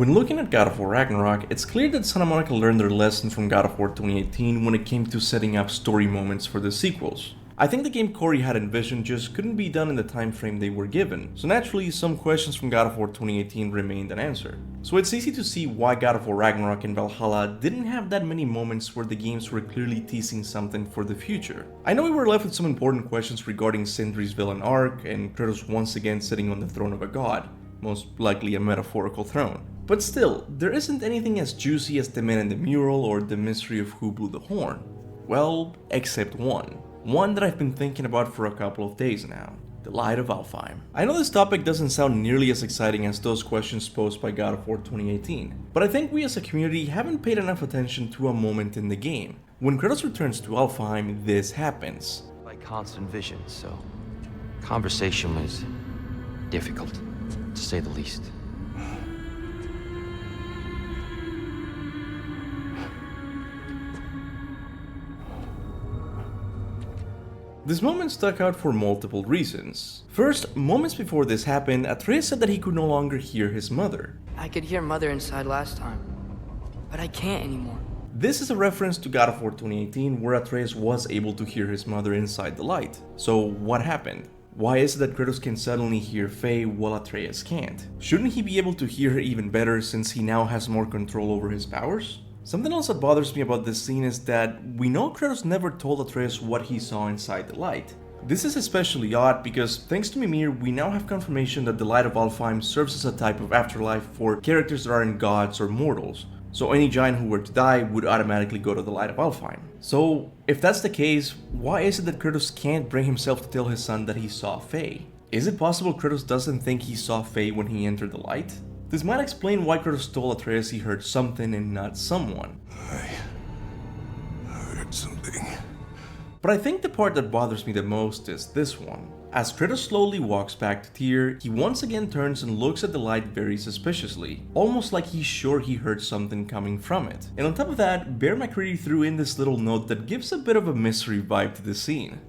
When looking at God of War Ragnarok, it's clear that Santa Monica learned their lesson from God of War 2018 when it came to setting up story moments for the sequels. I think the game Corey had envisioned just couldn't be done in the time frame they were given, so naturally some questions from God of War 2018 remained unanswered. So it's easy to see why God of War Ragnarok and Valhalla didn't have that many moments where the games were clearly teasing something for the future. I know we were left with some important questions regarding Sindri's villain arc and Kratos once again sitting on the throne of a god, most likely a metaphorical throne. But still, there isn't anything as juicy as the man in the mural or the mystery of who blew the horn. Well, except one. One that I've been thinking about for a couple of days now. The Light of Alfheim. I know this topic doesn't sound nearly as exciting as those questions posed by God of War 2018, but I think we as a community haven't paid enough attention to a moment in the game. When Kratos returns to Alfheim, this happens. Like constant vision, so conversation was difficult, to say the least. This moment stuck out for multiple reasons. First, moments before this happened, Atreus said that he could no longer hear his mother. I could hear Mother inside last time, but I can't anymore. This is a reference to God of War 2018 where Atreus was able to hear his mother inside the light. So what happened? Why is it that Kratos can suddenly hear Faye while Atreus can't? Shouldn't he be able to hear her even better since he now has more control over his powers? Something else that bothers me about this scene is that we know Kratos never told Atreus what he saw inside the light. This is especially odd because thanks to Mimir, we now have confirmation that the Light of Alfheim serves as a type of afterlife for characters that aren't gods or mortals. So any giant who were to die would automatically go to the Light of Alfheim. So if that's the case, why is it that Kratos can't bring himself to tell his son that he saw Faye? Is it possible Kratos doesn't think he saw Faye when he entered the light? This might explain why Kratos told Atreus he heard something and not someone. I heard something. But I think the part that bothers me the most is this one. As Kratos slowly walks back to Tyr, he once again turns and looks at the light very suspiciously, almost like he's sure he heard something coming from it. And on top of that, Bear McCready threw in this little note that gives a bit of a mystery vibe to the scene.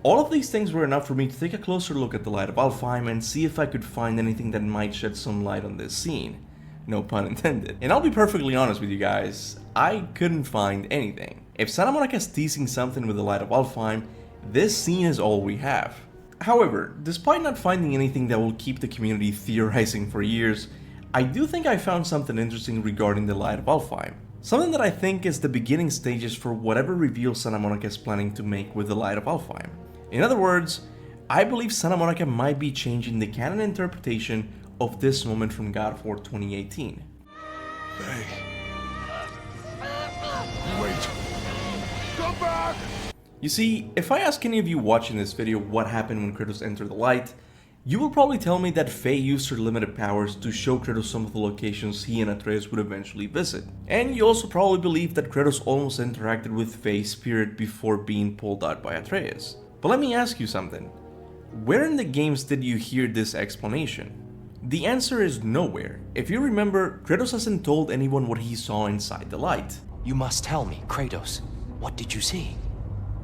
All of these things were enough for me to take a closer look at the Light of Alfheim and see if I could find anything that might shed some light on this scene. No pun intended. And I'll be perfectly honest with you guys, I couldn't find anything. If Santa Monica's teasing something with the Light of Alfheim, this scene is all we have. However, despite not finding anything that will keep the community theorizing for years, I do think I found something interesting regarding the Light of Alfheim. Something that I think is the beginning stages for whatever reveal Santa Monica is planning to make with the Light of Alfheim. In other words, I believe Santa Monica might be changing the canon interpretation of this moment from God of War 2018. Faye. Wait. Come back! You see, if I ask any of you watching this video what happened when Kratos entered the light, you will probably tell me that Faye used her limited powers to show Kratos some of the locations he and Atreus would eventually visit. And you also probably believe that Kratos almost interacted with Faye's spirit before being pulled out by Atreus. But let me ask you something. Where in the games did you hear this explanation? The answer is nowhere. If you remember, Kratos hasn't told anyone what he saw inside the light. You must tell me, Kratos. What did you see?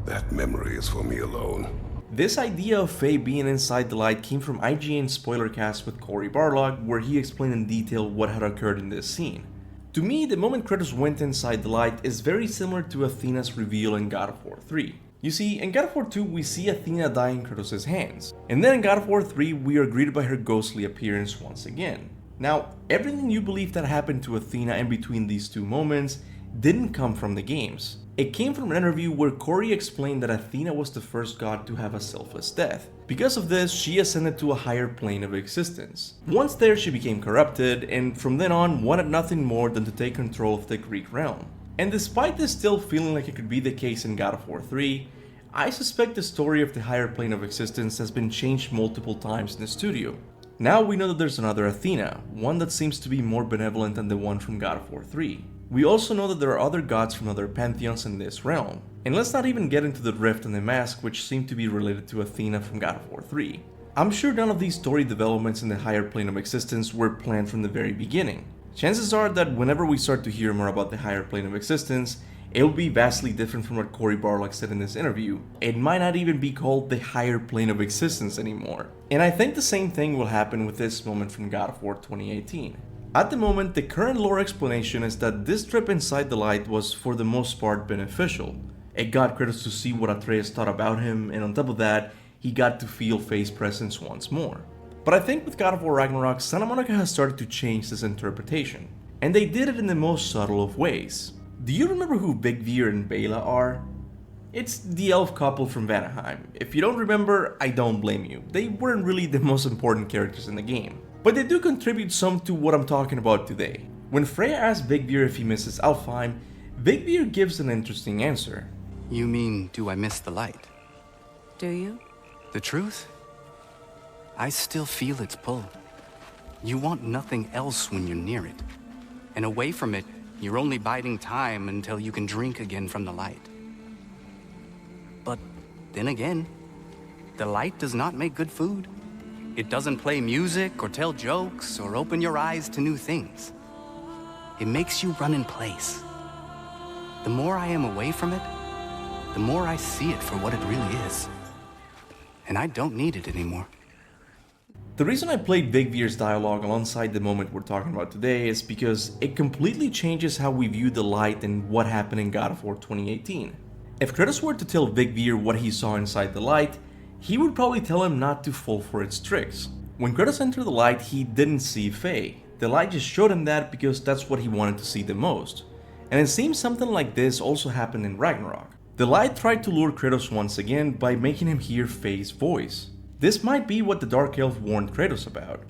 That memory is for me alone. This idea of Faye being inside the light came from IGN's spoilercast with Cory Barlog, where he explained in detail what had occurred in this scene. To me, the moment Kratos went inside the light is very similar to Athena's reveal in God of War 3. You see, in God of War 2 we see Athena die in Kratos' hands, and then in God of War 3 we are greeted by her ghostly appearance once again. Now, everything you believe that happened to Athena in between these two moments didn't come from the games. It came from an interview where Cory explained that Athena was the first god to have a selfless death. Because of this, she ascended to a higher plane of existence. Once there, she became corrupted, and from then on wanted nothing more than to take control of the Greek realm. And despite this still feeling like it could be the case in God of War 3, I suspect the story of the higher plane of existence has been changed multiple times in the studio. Now we know that there's another Athena, one that seems to be more benevolent than the one from God of War 3. We also know that there are other gods from other pantheons in this realm. And let's not even get into the rift and the mask, which seem to be related to Athena from God of War 3. I'm sure none of these story developments in the higher plane of existence were planned from the very beginning. Chances are that whenever we start to hear more about the higher plane of existence, It'll be vastly different from what Cory Barlog said in this interview. It might not even be called the higher plane of existence anymore. And I think the same thing will happen with this moment from God of War 2018. At the moment, the current lore explanation is that this trip inside the light was for the most part beneficial. It got Kratos to see what Atreus thought about him, and on top of that, he got to feel Faye's presence once more. But I think with God of War Ragnarok, Santa Monica has started to change this interpretation. And they did it in the most subtle of ways. Do you remember who Vigvir and Bela are? It's the elf couple from Vanaheim. If you don't remember, I don't blame you. They weren't really the most important characters in the game. But they do contribute some to what I'm talking about today. When Freya asks Vigvir if he misses Alfheim, Vigvir gives an interesting answer. You mean, do I miss the light? Do you? The truth? I still feel its pull. You want nothing else when you're near it. And away from it, you're only biding time until you can drink again from the light. But then again, the light does not make good food. It doesn't play music or tell jokes or open your eyes to new things. It makes you run in place. The more I am away from it, the more I see it for what it really is. And I don't need it anymore. The reason I played Vigvir's dialogue alongside the moment we're talking about today is because it completely changes how we view the light and what happened in God of War 2018. If Kratos were to tell Vigvir what he saw inside the light, he would probably tell him not to fall for its tricks. When Kratos entered the light, he didn't see Faye. The light just showed him that because that's what he wanted to see the most. And it seems something like this also happened in Ragnarok. The light tried to lure Kratos once again by making him hear Faye's voice. This might be what the Dark Elf warned Kratos about.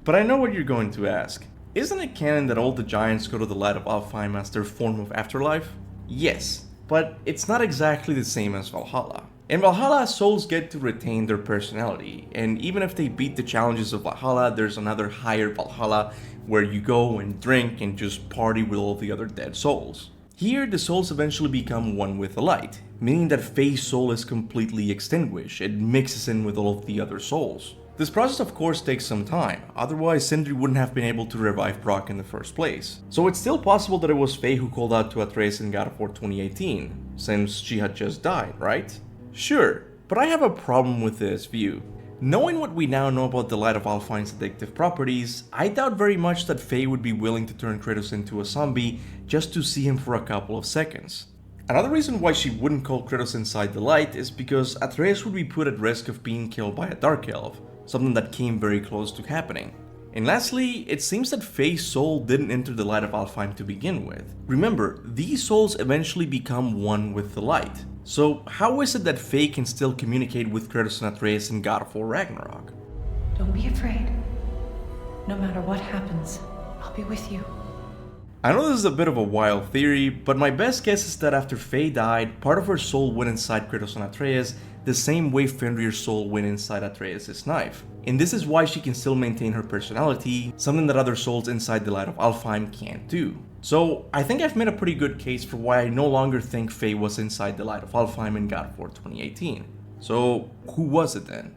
But I know what you're going to ask. Isn't it canon that all the giants go to the Light of Alfheim as their form of afterlife? Yes, but it's not exactly the same as Valhalla. In Valhalla, souls get to retain their personality, and even if they beat the challenges of Valhalla, there's another higher Valhalla where you go and drink and just party with all the other dead souls. Here, the souls eventually become one with the light, meaning that Faye's soul is completely extinguished. It mixes in with all of the other souls. This process of course takes some time, otherwise Sindri wouldn't have been able to revive Brock in the first place. So it's still possible that it was Faye who called out to Atreus in God of War 2018, since she had just died, right? Sure, but I have a problem with this view. Knowing what we now know about the Light of Alfheim's addictive properties, I doubt very much that Faye would be willing to turn Kratos into a zombie just to see him for a couple of seconds. Another reason why she wouldn't call Kratos inside the light is because Atreus would be put at risk of being killed by a Dark Elf, something that came very close to happening. And lastly, it seems that Faye's soul didn't enter the Light of Alfheim to begin with. Remember, these souls eventually become one with the light. So how is it that Faye can still communicate with Kratos and Atreus in God of War Ragnarok? Don't be afraid. No matter what happens, I'll be with you. I know this is a bit of a wild theory, but my best guess is that after Faye died, part of her soul went inside Kratos and Atreus the same way Fenrir's soul went inside Atreus' knife. And this is why she can still maintain her personality, something that other souls inside the Light of Alfheim can't do. So I think I've made a pretty good case for why I no longer think Faye was inside the Light of Alfheim in God of War 2018. So who was it then?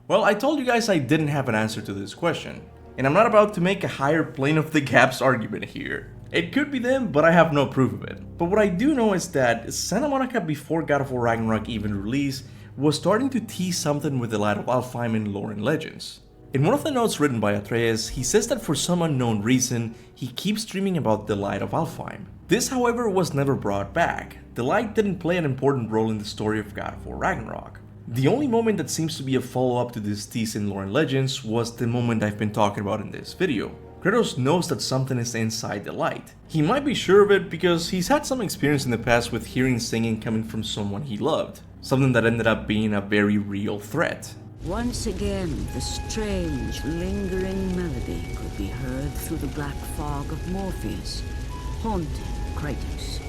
Well, I told you guys I didn't have an answer to this question, and I'm not about to make a higher plane of the gaps argument here. It could be them, but I have no proof of it. But what I do know is that Santa Monica before God of War Ragnarok even released was starting to tease something with the Light of Alfheim in lore and legends. In one of the notes written by Atreus, he says that for some unknown reason, he keeps dreaming about the Light of Alfheim. This, however, was never brought back. The light didn't play an important role in the story of God of War Ragnarok. The only moment that seems to be a follow-up to this tease in lore and legends was the moment I've been talking about in this video. Kratos knows that something is inside the light. He might be sure of it because he's had some experience in the past with hearing singing coming from someone he loved, something that ended up being a very real threat. Once again, the strange, lingering melody could be heard through the black fog of Morpheus, haunting Kratos.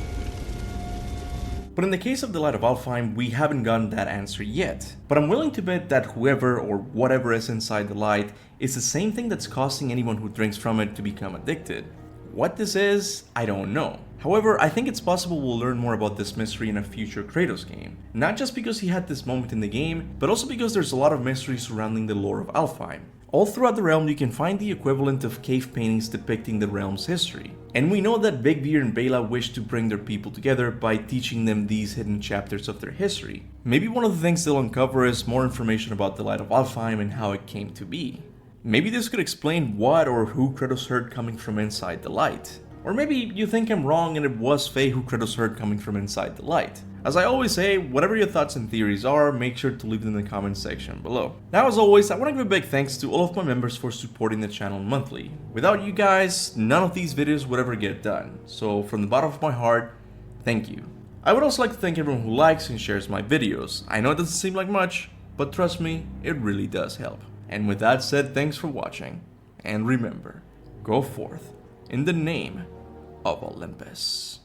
But in the case of the Light of Alfheim, we haven't gotten that answer yet. But I'm willing to bet that whoever or whatever is inside the light is the same thing that's causing anyone who drinks from it to become addicted. What this is, I don't know. However, I think it's possible we'll learn more about this mystery in a future Kratos game. Not just because he had this moment in the game, but also because there's a lot of mystery surrounding the lore of Alfheim. All throughout the realm you can find the equivalent of cave paintings depicting the realm's history. And we know that Big Beard and Bela wish to bring their people together by teaching them these hidden chapters of their history. Maybe one of the things they'll uncover is more information about the Light of Alfheim and how it came to be. Maybe this could explain what or who Kratos heard coming from inside the light. Or maybe you think I'm wrong and it was Faye who Kratos heard coming from inside the light. As I always say, whatever your thoughts and theories are, make sure to leave them in the comment section below. Now as always, I want to give a big thanks to all of my members for supporting the channel monthly. Without you guys, none of these videos would ever get done. So from the bottom of my heart, thank you. I would also like to thank everyone who likes and shares my videos. I know it doesn't seem like much, but trust me, it really does help. And with that said, thanks for watching. And remember, go forth in the name of Olympus.